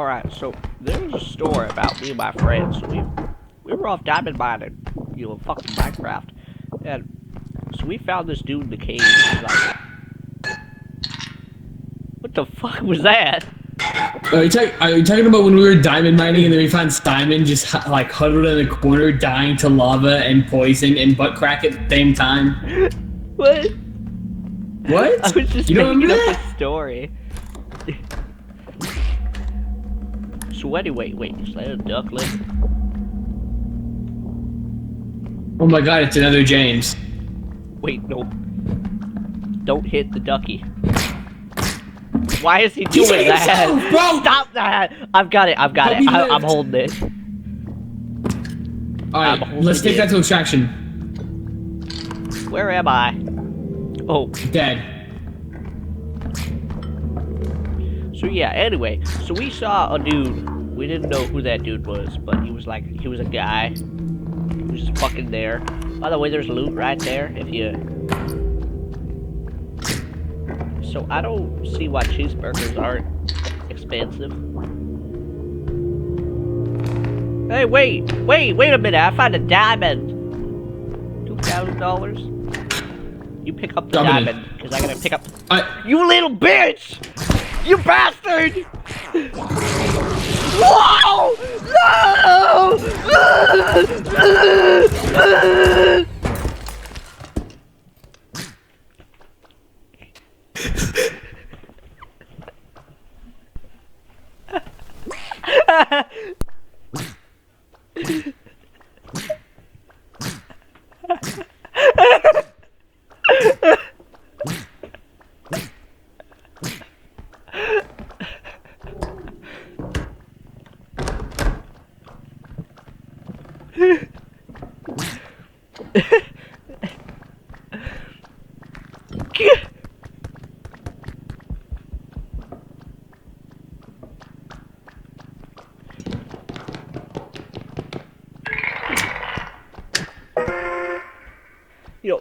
Alright, so there was a story about me and my friends. We were off diamond mining, fucking Minecraft. And so we found this dude in the cave. Like, what the fuck was that? Are you talking about when we were diamond mining and then we found Simon just like huddled in a corner, dying to lava and poison and butt crack at the same time? What? What? I was just you don't making remember up that? a story. So anyway, wait, is that a duckling? Oh my god, it's another James. Wait, no. Don't hit the ducky. Why is he doing that? Bro! Stop that! I've got it. I'm holding it. Alright, let's take that to extraction. Where am I? Oh. Dead. So yeah, anyway, so we saw a dude. We didn't know who that dude was, but he was a guy. He was just fucking there. By the way, there's loot right there if you... So I don't see why cheeseburgers aren't expensive. Hey, wait a minute, I found a diamond. $2,000? You pick up the diamond, because I gotta pick up... You little bitch! You bastard! Whoa! No!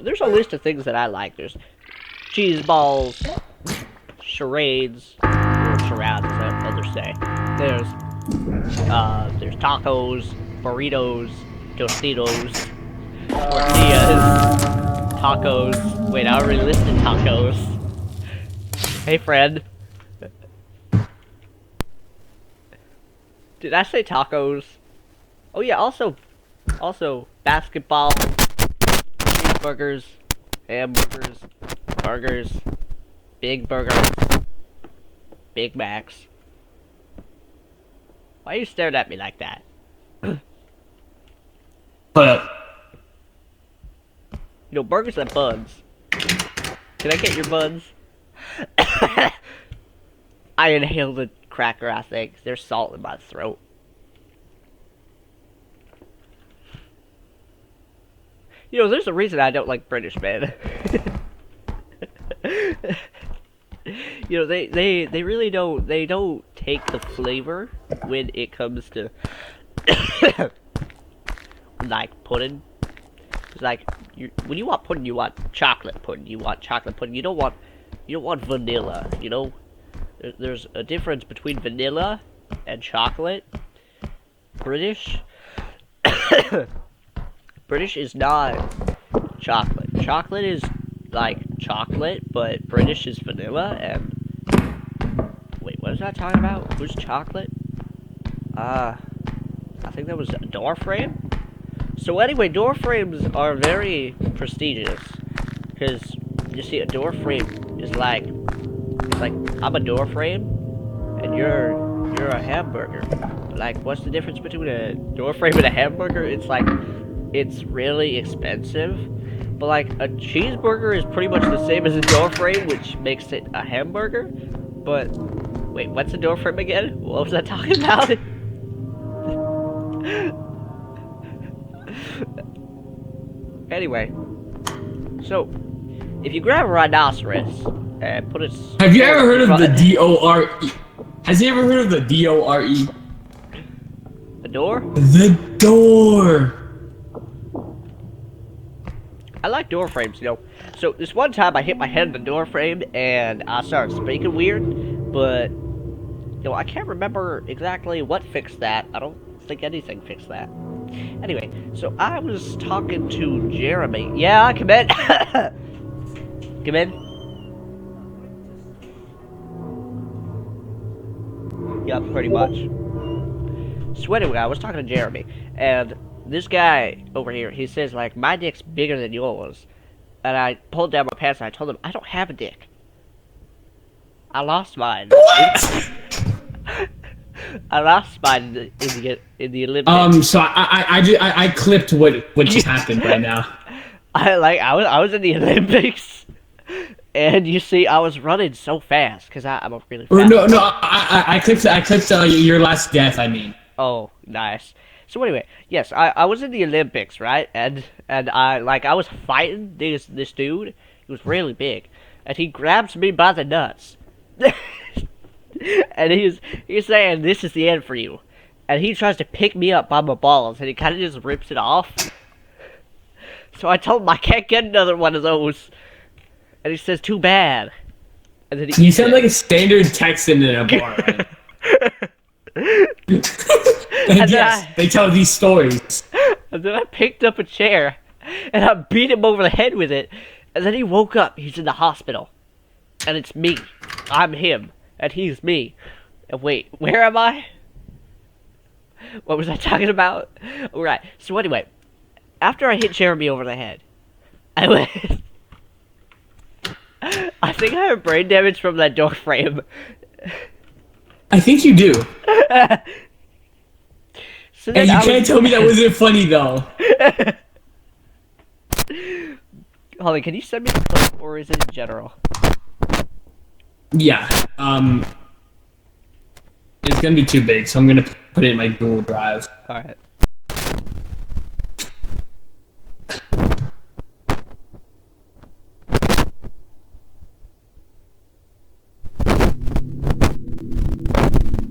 There's a list of things that I like. There's cheese balls, charades, or charades as others say. There's tacos, burritos, tostitos, tortillas, tacos. Wait, I already listed tacos. Hey, friend. Did I say tacos? Oh yeah, also basketball. Burgers, hamburgers, burgers, big burgers, Big Macs. Why are you staring at me like that? Burgers and buns. Can I get your buns? I inhaled a cracker, I think. There's salt in my throat. There's a reason I don't like British, man. They really don't take the flavor when it comes to like pudding. It's like when you want pudding, you want chocolate pudding. You want chocolate pudding. You don't want vanilla. There's a difference between vanilla and chocolate. British is not chocolate. Chocolate is like chocolate, but British is vanilla, and... Wait, what was I talking about? Who's chocolate? I think that was a door frame? So anyway, door frames are very prestigious. Because, you see, a door frame is like... It's like, I'm a door frame, and you're a hamburger. Like, what's the difference between a door frame and a hamburger? It's like... It's really expensive, but like a cheeseburger is pretty much the same as a door frame, which makes it a hamburger. But wait, what's a door frame again? What was I talking about? Anyway, so if you grab a rhinoceros and put it... Have you ever heard of the D-O-R-E? Has he ever heard of the D-O-R-E? A door? The door! I like door frames, So this one time I hit my head in the door frame and I started speaking weird, but I can't remember exactly what fixed that. I don't think anything fixed that. Anyway, so I was talking to Jeremy. Yeah, come in. Come in. Yep, pretty much. So anyway, I was talking to Jeremy, and this guy over here, he says, like, my dick's bigger than yours. And I pulled down my pants and I told him, I don't have a dick. I lost mine. What? I lost mine in the Olympics. So I clipped what just happened right now. I was in the Olympics, and you see, I was running so fast because I'm a really fast. No, I clipped your last death. I mean. Oh, nice. So anyway, yes, I was in the Olympics, right? And I was fighting this dude. He was really big, and he grabs me by the nuts. And he's saying, this is the end for you. And he tries to pick me up by my balls, and he kind of just rips it off. So I told him I can't get another one of those. And he says, too bad. And then You sound like a standard Texan in a bar. And yes, they tell these stories. And then I picked up a chair, and I beat him over the head with it. And then he woke up. He's in the hospital. And it's me. I'm him. And he's me. And wait, where am I? What was I talking about? Alright, so anyway, after I hit Jeremy over the head, I went... I think I have brain damage from that door frame. I think you do. So And you can't tell me that wasn't funny, though. Holly, can you send me the clip, or is it in general? Yeah, it's gonna be too big, so I'm gonna put it in my Google Drive. Alright.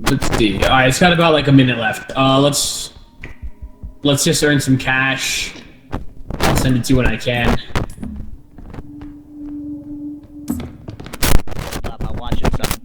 Let's see. Alright, it's got about like a minute left. Let's just earn some cash. I'll send it to you when I can. I'm watching something.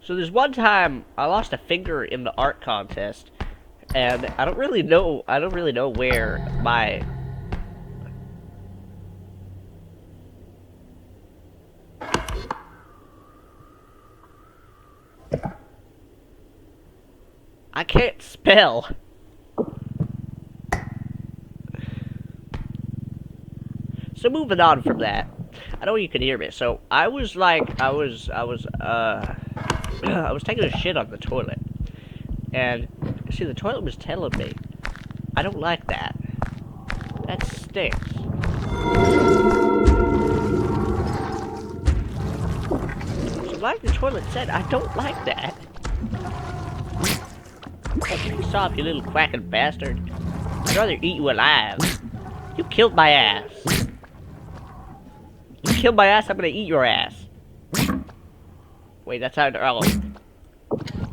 So there's one time I lost a finger in the art contest, and I don't really know where my I can't spell. So moving on from that, I know you can hear me. So I was taking a shit on the toilet, and see, the toilet was telling me, I don't like that. That stinks. So like the toilet said, I don't like that. Piss off, you little quacking bastard. I'd rather eat you alive. You killed my ass. You killed my ass, I'm gonna eat your ass. Wait, that's how oh.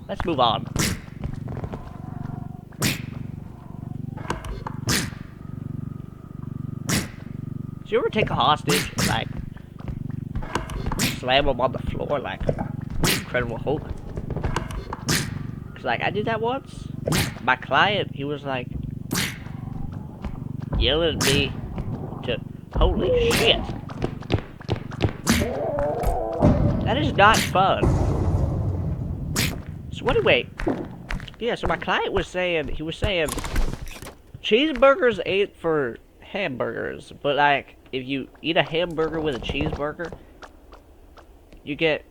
Let's move on. Did you ever take a hostage and, like, slam them on the floor like Incredible Hulk? Cause, like, I did that once. My client, he was, like, yelling at me to, holy shit. That is not fun. So anyway, yeah, so my client was saying, cheeseburgers ain't for hamburgers, but like, if you eat a hamburger with a cheeseburger, you get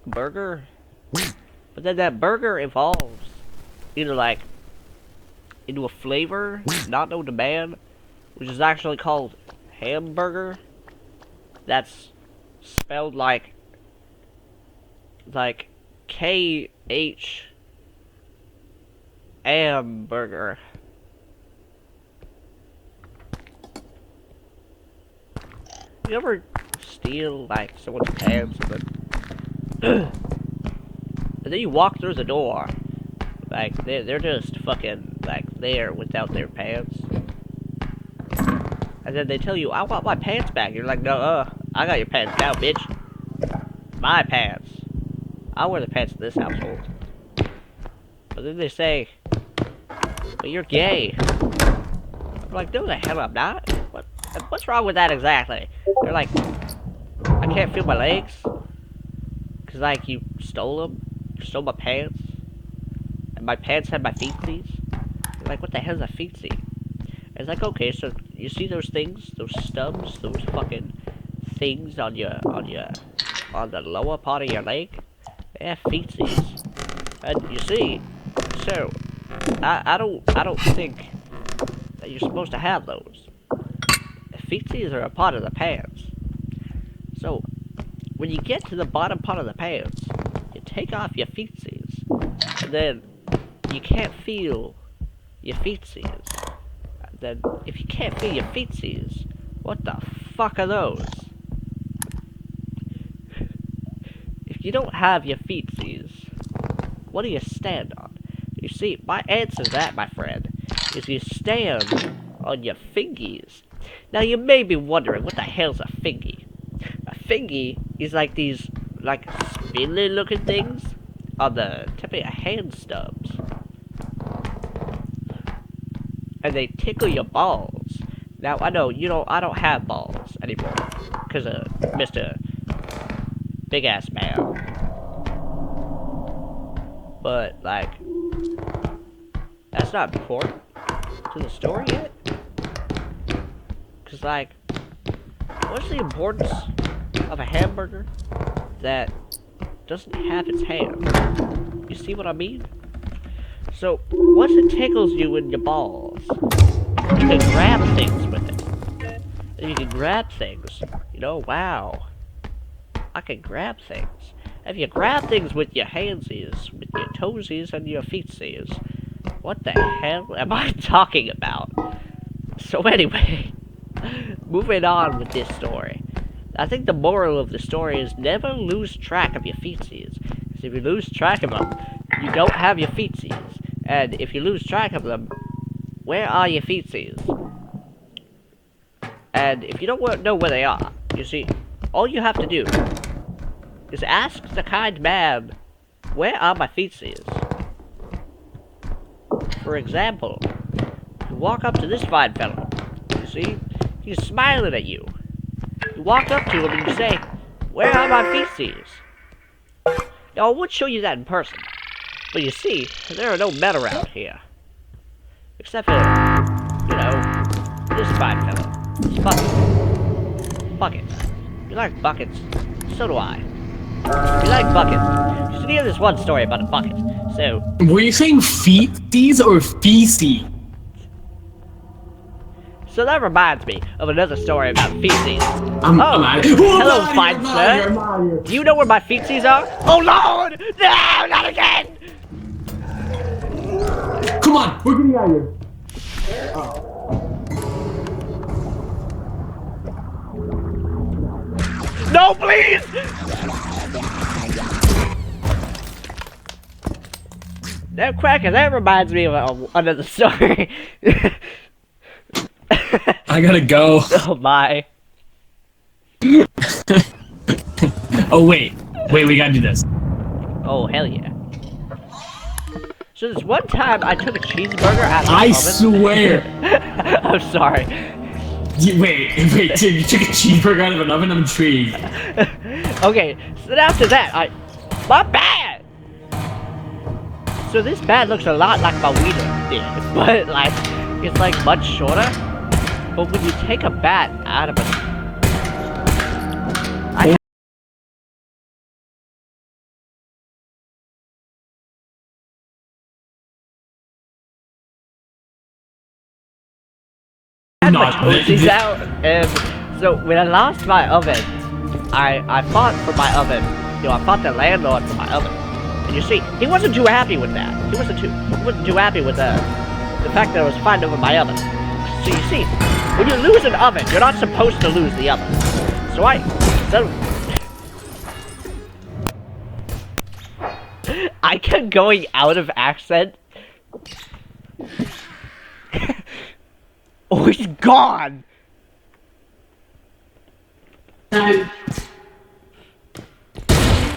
a burger, but then that burger evolves into like, into a flavor not known to man, which is actually called hamburger. That's spelled like K-H hamburger. You ever steal like someone's pants and then you walk through the door, like they're just fucking like there without their pants, and then they tell you, I want my pants back. You're like, no, I got your pants now, bitch. My pants. I wear the pants in this household. But then they say, but you're gay. I'm like, no the hell I'm not. What's wrong with that exactly? They're like, I can't feel my legs. Cause like you stole them. You stole my pants. And my pants had my feetsies. They're like, what the hell's a feetsie? It's like, okay, so you see those things? Those stubs? Those fucking things on the lower part of your leg? They're feetsies. And you see, so I don't think that you're supposed to have those. Feetsies are a part of the pants. So when you get to the bottom part of the pants, you take off your feetsies, and then you can't feel your feetsies. Then if you can't feel your feetsies, what the fuck are those? If you don't have your feetsies, what do you stand on? You see, my answer to that, my friend, is you stand on your fingies. Now you may be wondering, what the hell's a fingy? A fingy is like these, like, spindly looking things on the tip of your hand stubs. And they tickle your balls. Now I know, I don't have balls anymore. Because of Mr. Big Ass Man. But, like, that's not important to the story yet. Cause like, what's the importance of a hamburger that doesn't have its hand? You see what I mean? So, once it tickles you in your balls, you can grab things with it. And you can grab things. Wow. I can grab things. If you grab things with your handsies, with your toesies and your feetsies, what the hell am I talking about? So anyway, moving on with this story. I think the moral of the story is never lose track of your feetsies. Because if you lose track of them, you don't have your feetsies. And if you lose track of them, where are your feetsies? And if you don't know where they are, you see, all you have to do is ask the kind man, where are my feetsies? For example, you walk up to this fine fellow, you see, he's smiling at you. You walk up to him and you say, where are my feetsies? Now, I would show you that in person, but you see, there are no men around here. Except for, this fine fellow. It's Bucket. Bucket. You like buckets? So do I. You like buckets. You should hear this one story about a bucket. So... Were you saying feetsies or feces? So that reminds me of another story about feces. I'm hello, fine sir. Do you know where my feces are? Oh lord! No, not again! Come on, we're getting out of here. Oh. No, please! That cracker, that reminds me of another story. I gotta go. Oh my. Oh wait, we gotta do this. Oh hell yeah. So this one time I took a cheeseburger out of the oven. I swear. I'm sorry. Wait, dude, you took a cheeseburger out of an oven? I'm intrigued. Okay, so then after that, my bad! So this bat looks a lot like my wiener did, but like it's like much shorter. But when you take a bat out of it, had my Not toesies this- out, and so when I lost my oven, I fought for my oven. You know, I fought the landlord for my oven. And you see, he wasn't too happy with that. He wasn't too happy with the fact that I was fighting over my oven. So you see, when you lose an oven, you're not supposed to lose the oven. So I kept going out of accent. Oh, he's gone! Time.